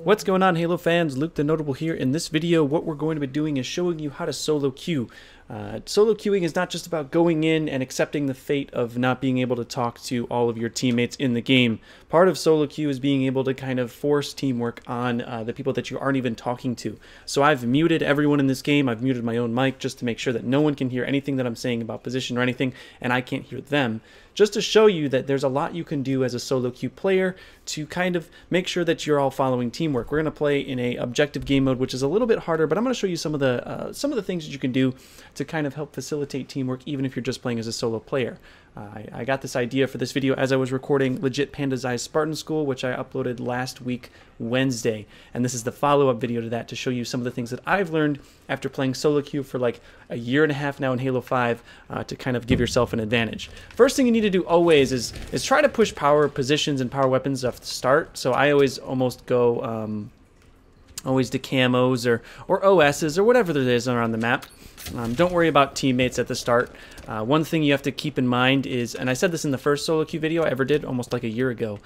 What's going on, Halo fans? Luke TheNotable here. In this video, what we're going to be doing is showing you how to solo queue. Solo queuing is not just about going in and accepting the fate of not being able to talk to all of your teammates in the game. Part of solo queue is being able to kind of force teamwork on the people that you aren't even talking to. So I've muted everyone in this game. I've muted my own mic just to make sure that no one can hear anything that I'm saying about position or anything, and I can't hear them. Just to show you that there's a lot you can do as a solo queue player to kind of make sure that you're all following teamwork. We're going to play in a objective game mode, which is a little bit harder, but I'm going to show you some of the things that you can do to kind of help facilitate teamwork, even if you're just playing as a solo player. I got this idea for this video as I was recording Legit Panda's Eyes Spartan School, which I uploaded last week, Wednesday. And this is the follow-up video to that to show you some of the things that I've learned after playing solo queue for like a year and a half now in Halo 5 to kind of give yourself an advantage. First thing you need to do always is try to push power positions and power weapons off the start. So I always almost go always to camos or OSs or whatever there is around the map. Don't worry about teammates at the start. One thing you have to keep in mind is, and I said this in the first solo queue video I ever did almost like a year ago,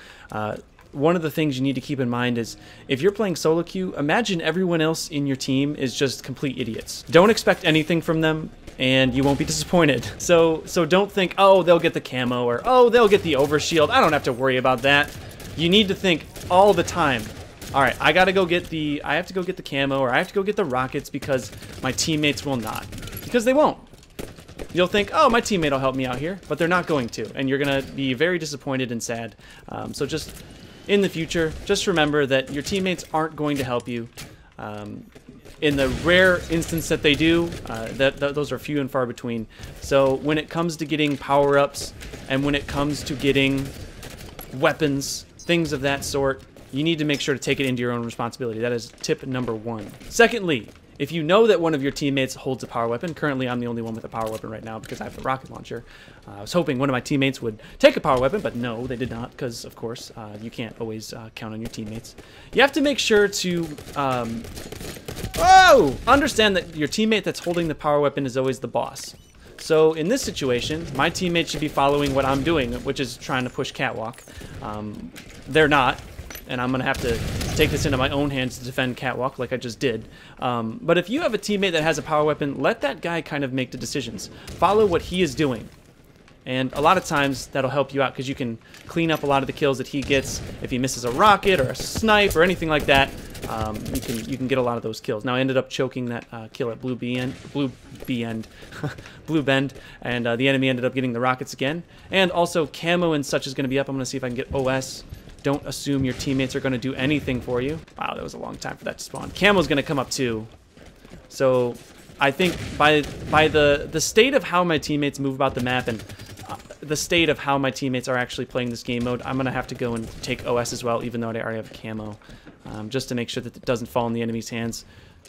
one of the things you need to keep in mind is if you're playing solo queue, imagine everyone else in your team is just complete idiots. Don't expect anything from them and you won't be disappointed. So don't think, oh, they'll get the camo, or oh, they'll get the overshield. I don't have to worry about that. You need to think all the time, all right, I have to go get the camo, or I have to go get the rockets because my teammates will not. Because they won't. You'll think, oh, my teammate will help me out here, but they're not going to, and you're going to be very disappointed and sad. So just in the future, just remember that your teammates aren't going to help you. In the rare instance that they do, those are few and far between. So when it comes to getting power-ups, and when it comes to getting weapons, things of that sort, you need to make sure to take it into your own responsibility. That is tip number one. Secondly, if you know that one of your teammates holds a power weapon, currently I'm the only one with a power weapon right now because I have the rocket launcher. I was hoping one of my teammates would take a power weapon, but no, they did not, because of course you can't always count on your teammates. You have to make sure to understand that your teammate that's holding the power weapon is always the boss. So in this situation, my teammate should be following what I'm doing, which is trying to push catwalk. They're not. And I'm going to have to take this into my own hands to defend catwalk like I just did. But if you have a teammate that has a power weapon, let that guy kind of make the decisions. Follow what he is doing. And a lot of times that'll help you out because you can clean up a lot of the kills that he gets. If he misses a rocket or a snipe or anything like that, you can get a lot of those kills. Now I ended up choking that kill at Blue Bend, and the enemy ended up getting the rockets again. And also camo and such is going to be up. I'm going to see if I can get OS. Don't assume your teammates are going to do anything for you. Wow, that was a long time for that to spawn. Camo's going to come up too. So I think by the state of how my teammates move about the map and the state of how my teammates are actually playing this game mode, I'm going to have to go and take OS as well, even though I already have camo, just to make sure that it doesn't fall in the enemy's hands.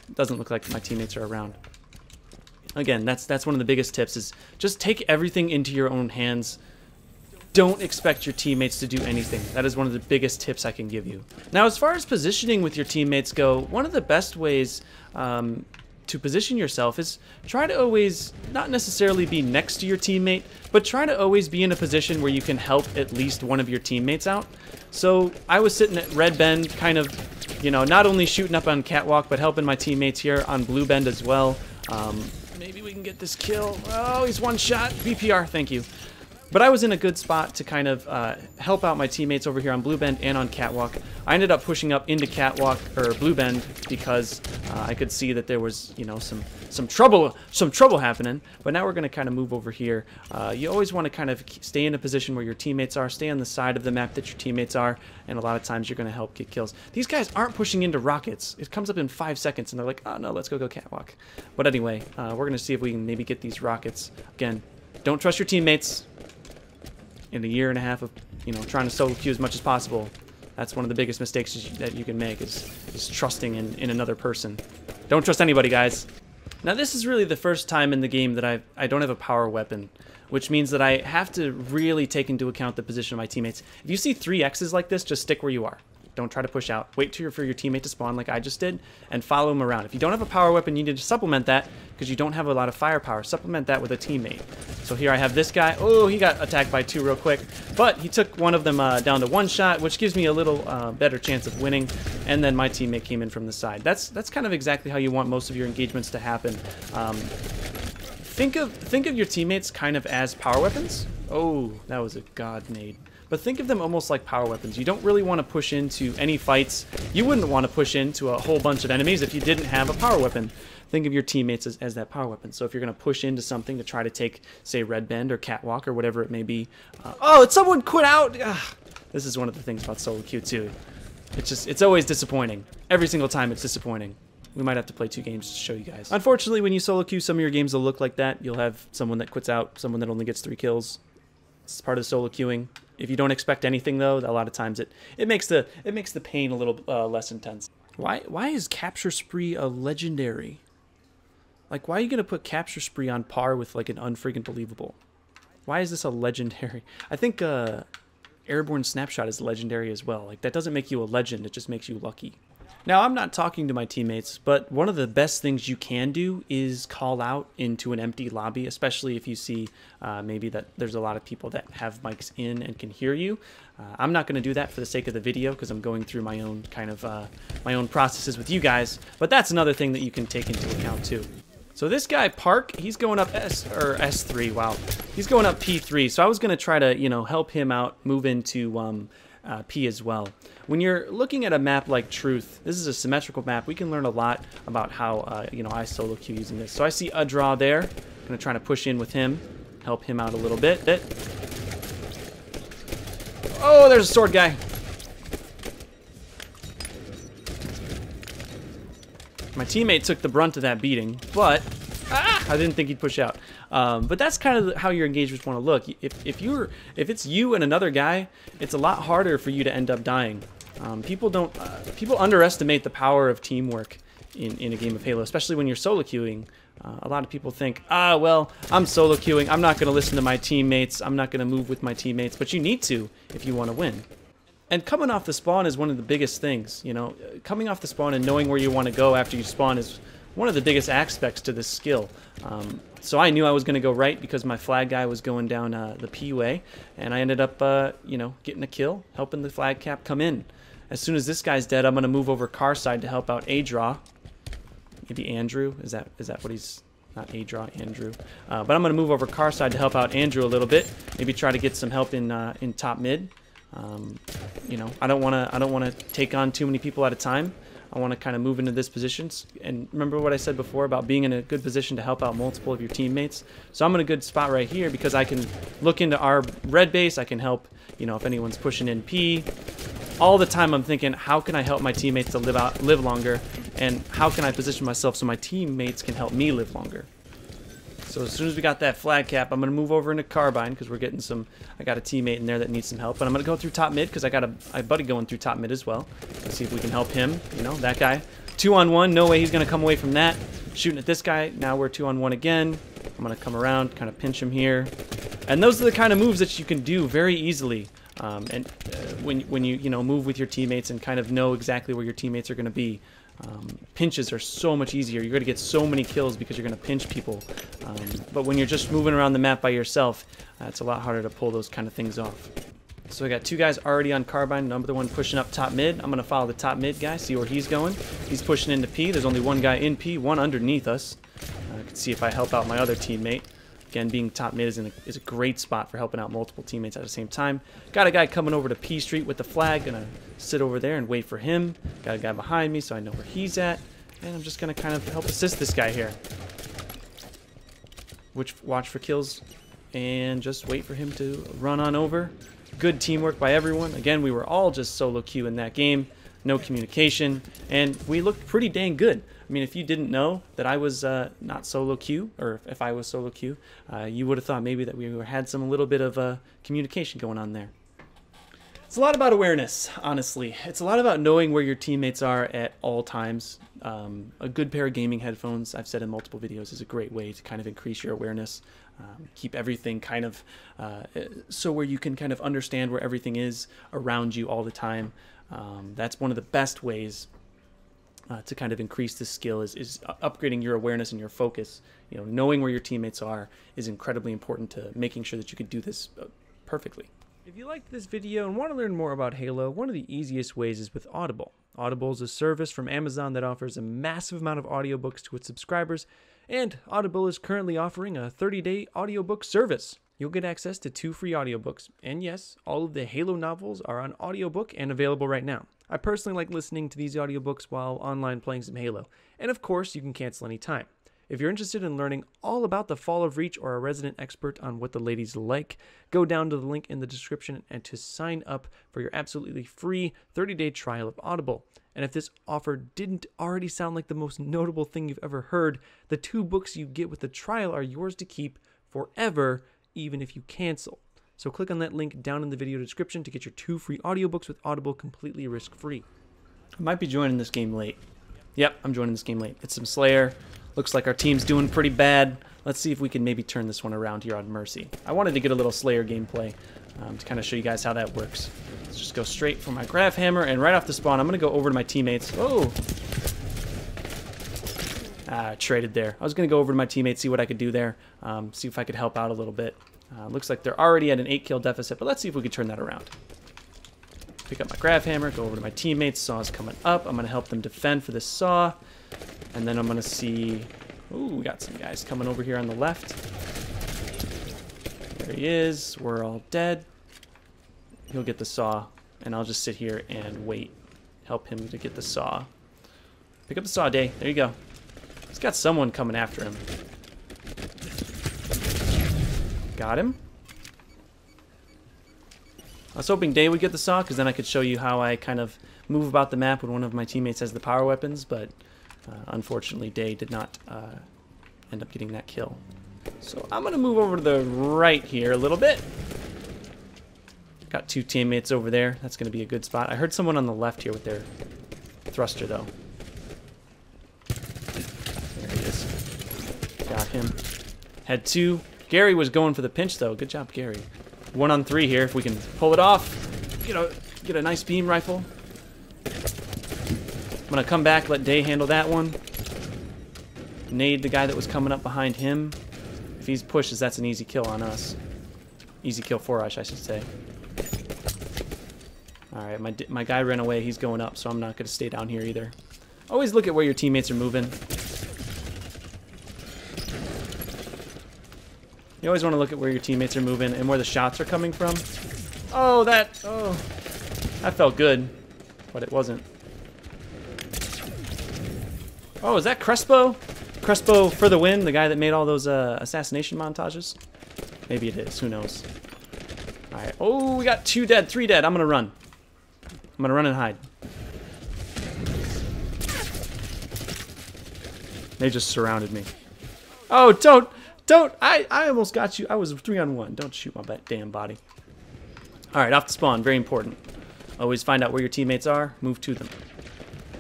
It doesn't look like my teammates are around. Again, that's one of the biggest tips, is just take everything into your own hands. Don't expect your teammates to do anything. That is one of the biggest tips I can give you. Now, as far as positioning with your teammates go, one of the best ways to position yourself is try to always not necessarily be next to your teammate, but try to always be in a position where you can help at least one of your teammates out. So I was sitting at Red Bend, kind of, you know, not only shooting up on catwalk, but helping my teammates here on Blue Bend as well. Maybe we can get this kill. Oh, he's one shot. VPR, thank you. But I was in a good spot to kind of help out my teammates over here on Blue Bend and on Catwalk. I ended up pushing up into Catwalk, or Blue Bend, because I could see that there was, you know, some trouble happening. But now we're going to kind of move over here. You always want to kind of stay in a position where your teammates are, stay on the side of the map that your teammates are, and a lot of times you're going to help get kills. These guys aren't pushing into rockets. It comes up in 5 seconds, and they're like, oh no, let's go Catwalk. But anyway, we're going to see if we can maybe get these rockets. Again, don't trust your teammates. In a year and a half of, you know, trying to solo queue as much as possible, that's one of the biggest mistakes that you can make is trusting in another person. Don't trust anybody, guys. Now this is really the first time in the game that I don't have a power weapon, which means that I have to really take into account the position of my teammates. If you see 3 X's like this, just stick where you are. Don't try to push out. Wait for your teammate to spawn like I just did, and follow him around. If you don't have a power weapon, you need to supplement that because you don't have a lot of firepower. Supplement that with a teammate. So here I have this guy. Oh, he got attacked by 2 real quick, but he took one of them down to 1 shot, which gives me a little better chance of winning. And then my teammate came in from the side. That's kind of exactly how you want most of your engagements to happen. Think of your teammates kind of as power weapons. Oh, that was a god nade. But think of them almost like power weapons. You don't really want to push into any fights. You wouldn't want to push into a whole bunch of enemies if you didn't have a power weapon. Think of your teammates as that power weapon. So if you're going to push into something to try to take, say, Red Bend or Catwalk or whatever it may be. Oh, someone quit out! This is one of the things about solo queue too. It's always disappointing. Every single time it's disappointing. We might have to play 2 games to show you guys. Unfortunately, when you solo queue, some of your games will look like that. You'll have someone that quits out, someone that only gets 3 kills. It's part of solo queuing. If you don't expect anything, though, a lot of times it makes the pain a little less intense. Why is Capture Spree a legendary? Like, why are you gonna put Capture Spree on par with like an unfreaking believable? Why is this a legendary? I think Airborne Snapshot is legendary as well. Like, that doesn't make you a legend. It just makes you lucky. Now, I'm not talking to my teammates, but one of the best things you can do is call out into an empty lobby, especially if you see maybe that there's a lot of people that have mics in and can hear you. I'm not going to do that for the sake of the video because I'm going through my own kind of my own processes with you guys, but that's another thing that you can take into account too. So this guy, Park, he's going up S3, wow. He's going up P3, so I was going to try to, you know, help him out, move into P as well. When you're looking at a map like Truth, this is a symmetrical map. We can learn a lot about how, you know, I solo queue using this. So I see a draw there. I'm going to try to push in with him, help him out a little bit. Oh, there's a sword guy. My teammate took the brunt of that beating, but I didn't think he'd push out. But that's kind of how your engagements want to look. If it's you and another guy, it's a lot harder for you to end up dying. People underestimate the power of teamwork in a game of Halo, especially when you're solo queuing. A lot of people think, well, I'm solo queuing. I'm not going to listen to my teammates. I'm not going to move with my teammates. But you need to if you want to win. And coming off the spawn is one of the biggest things. You know, coming off the spawn and knowing where you want to go after you spawn is one of the biggest aspects to this skill. So I knew I was going to go right because my flag guy was going down the P way, and I ended up, you know, getting a kill, helping the flag cap come in. As soon as this guy's dead, I'm going to move over car side to help out A-Draw. Maybe Andrew. Is that what he's? Not A-Draw, Andrew. But I'm going to move over car side to help out Andrew a little bit. Maybe try to get some help in top mid. You know, I don't want to take on too many people at a time. I want to kind of move into this positions. And remember what I said before about being in a good position to help out multiple of your teammates. So I'm in a good spot right here because I can look into our red base. I can help, you know, if anyone's pushing in P. All the time I'm thinking, how can I help my teammates to live longer? And how can I position myself so my teammates can help me live longer? So as soon as we got that flag cap, I'm going to move over into Carbine because we're getting some, I got a teammate in there that needs some help. But I'm going to go through top mid because I got a buddy going through top mid as well. Let's see if we can help him. You know, that guy. 2-on-1, no way he's going to come away from that. Shooting at this guy, now we're 2-on-1 again. I'm going to come around, kind of pinch him here. And those are the kind of moves that you can do very easily. When you know, move with your teammates and kind of know exactly where your teammates are going to be. Pinches are so much easier. You're going to get so many kills because you're going to pinch people. But when you're just moving around the map by yourself, it's a lot harder to pull those kind of things off. So I got 2 guys already on Carbine. Another one pushing up top mid. I'm going to follow the top mid guy, see where he's going. He's pushing into P. There's only 1 guy in P, 1 underneath us. I can see if I help out my other teammate. Again, being top mid is a great spot for helping out multiple teammates at the same time. Got a guy coming over to P Street with the flag. Gonna sit over there and wait for him. Got a guy behind me so I know where he's at. And I'm just gonna kind of help assist this guy here. Watch for kills and just wait for him to run on over. Good teamwork by everyone. Again, we were all just solo queue in that game. No communication, and we looked pretty dang good. I mean, if you didn't know that I was not solo queue, or if I was solo queue, you would have thought maybe that we had a little bit of communication going on there. It's a lot about awareness, honestly. It's a lot about knowing where your teammates are at all times. A good pair of gaming headphones, I've said in multiple videos, is a great way to kind of increase your awareness. Keep everything kind of so where you can kind of understand where everything is around you all the time. That's one of the best ways to kind of increase this skill is upgrading your awareness and your focus. You know, knowing where your teammates are is incredibly important to making sure that you can do this perfectly. If you liked this video and want to learn more about Halo, one of the easiest ways is with Audible. Audible is a service from Amazon that offers a massive amount of audiobooks to its subscribers, and Audible is currently offering a 30-day audiobook service. You'll get access to 2 free audiobooks, and yes, all of the Halo novels are on audiobook and available right now. I personally like listening to these audiobooks while online playing some Halo, and of course, you can cancel anytime. If you're interested in learning all about the Fall of Reach or a resident expert on what the ladies like, go down to the link in the description and to sign up for your absolutely free 30-day trial of Audible. And if this offer didn't already sound like the most notable thing you've ever heard, the 2 books you get with the trial are yours to keep forever, even if you cancel. So click on that link down in the video description to get your 2 free audiobooks with Audible completely risk-free. I might be joining this game late. Yep, I'm joining this game late. It's some Slayer. Looks like our team's doing pretty bad. Let's see if we can maybe turn this one around here on Mercy. I wanted to get a little Slayer gameplay to kind of show you guys how that works. Let's just go straight for my Graph Hammer, and right off the spawn, I'm going to go over to my teammates. Oh! Traded there. I was going to go over to my teammates, see what I could do there, see if I could help out a little bit. Looks like they're already at an 8-kill deficit, but let's see if we can turn that around. Pick up my Graph Hammer, go over to my teammates. Saw's coming up. I'm going to help them defend for this Saw. And then I'm going to see... Ooh, we got some guys coming over here on the left. There he is. We're all dead. He'll get the Saw, and I'll just sit here and wait. Help him to get the Saw. Pick up the Saw, Day. There you go. He's got someone coming after him. Got him. I was hoping Day would get the Saw, because then I could show you how I kind of move about the map when one of my teammates has the power weapons, but unfortunately Day did not end up getting that kill. So I'm going to move over to the right here a little bit. Got 2 teammates over there. That's going to be a good spot. I heard someone on the left here with their thruster, though. There he is. Got him. Had 2. Gary was going for the pinch, though. Good job, Gary. 1 on 3 here, if we can pull it off. Get a nice beam rifle. I'm going to come back, let Day handle that one. Nade the guy that was coming up behind him. If he pushes, that's an easy kill on us. Easy kill for us, I should say. Alright, my guy ran away. He's going up, so I'm not going to stay down here either. Always look at where your teammates are moving. You always want to look at where your teammates are moving and where the shots are coming from. Oh, that felt good, but it wasn't. Oh, is that Crespo? Crespo for the win, the guy that made all those assassination montages? Maybe it is, who knows. Alright, oh, we got 2 dead, 3 dead. I'm gonna run. I'm gonna run and hide. They just surrounded me. Oh, don't! I almost got you. I was 3 on 1. Don't shoot my damn body. Alright, off the spawn. Very important. Always find out where your teammates are. Move to them.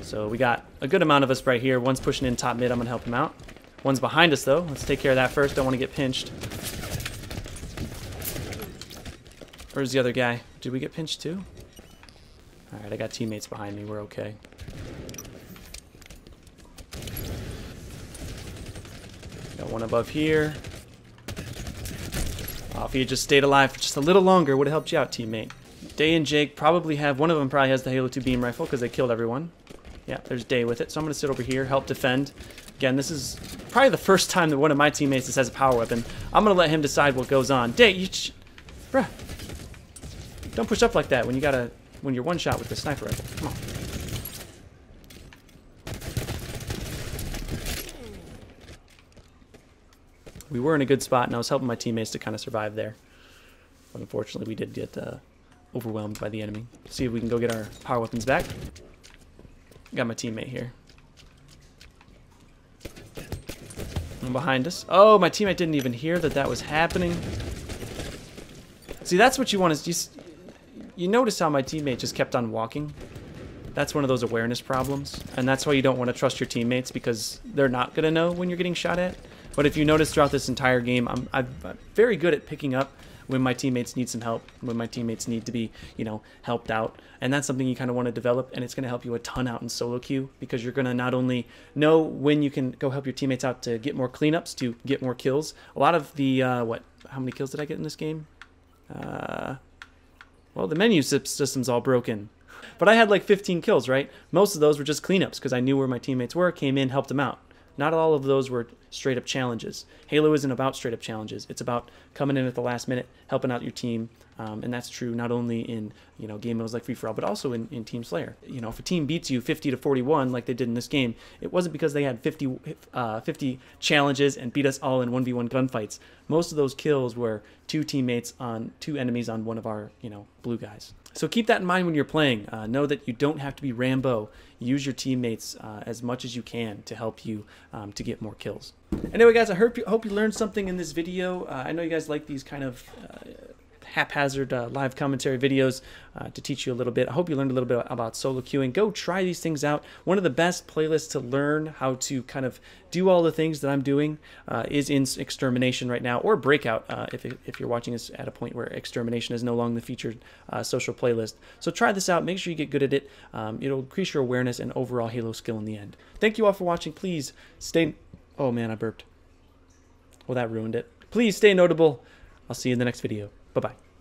So we got a good amount of us right here. One's pushing in top mid. I'm going to help him out. One's behind us, though. Let's take care of that first. Don't want to get pinched. Where's the other guy? Did we get pinched, too? Alright, I got teammates behind me. We're okay. Got one above here. Oh, if he had just stayed alive for just a little longer, would have helped you out, teammate. Day and Jake probably have... One of them probably has the Halo 2 beam rifle because they killed everyone. Yeah, there's Day with it. So I'm going to sit over here, help defend. Again, this is probably the first time that one of my teammates has a power weapon. I'm going to let him decide what goes on. Day, you... Bruh. Don't push up like that when you gotta... When you're one shot with the sniper rifle. Come on. We were in a good spot, and I was helping my teammates to kind of survive there. But unfortunately, we did get overwhelmed by the enemy. See if we can go get our power weapons back. Got my teammate here. And behind us. Oh, my teammate didn't even hear that that was happening. See, that's what you want is... You notice how my teammate just kept on walking? That's one of those awareness problems. And that's why you don't want to trust your teammates, because they're not going to know when you're getting shot at. But if you notice throughout this entire game, I'm very good at picking up when my teammates need some help, when my teammates need to be, you know, helped out. And that's something you kind of want to develop, and it's going to help you a ton out in solo queue, because you're going to not only know when you can go help your teammates out to get more cleanups, to get more kills. A lot of the, how many kills did I get in this game? Well, the menu system's all broken. But I had like 15 kills, right? Most of those were just cleanups because I knew where my teammates were, came in, helped them out. Not all of those were straight up challenges. Halo isn't about straight up challenges. It's about coming in at the last minute, helping out your team. And that's true not only in, you know, game modes like Free For All, but also in Team Slayer. You know, if a team beats you 50-41 like they did in this game, it wasn't because they had 50 challenges and beat us all in 1v1 gunfights. Most of those kills were two enemies on one of our, you know, blue guys. So keep that in mind when you're playing. Know that you don't have to be Rambo. Use your teammates as much as you can to help you to get more kills. Anyway, guys, I hope you learned something in this video. I know you guys like these kind of haphazard live commentary videos to teach you a little bit. I hope you learned a little bit about solo queuing. Go try these things out. One of the best playlists to learn how to kind of do all the things that I'm doing is in Extermination right now, or Breakout if you're watching this at a point where Extermination is no longer the featured social playlist. So try this out. Make sure you get good at it. It'll increase your awareness and overall Halo skill in the end. Thank you all for watching. Please stay... Oh man, I burped. Well, that ruined it. Please stay notable. I'll see you in the next video. Bye-bye.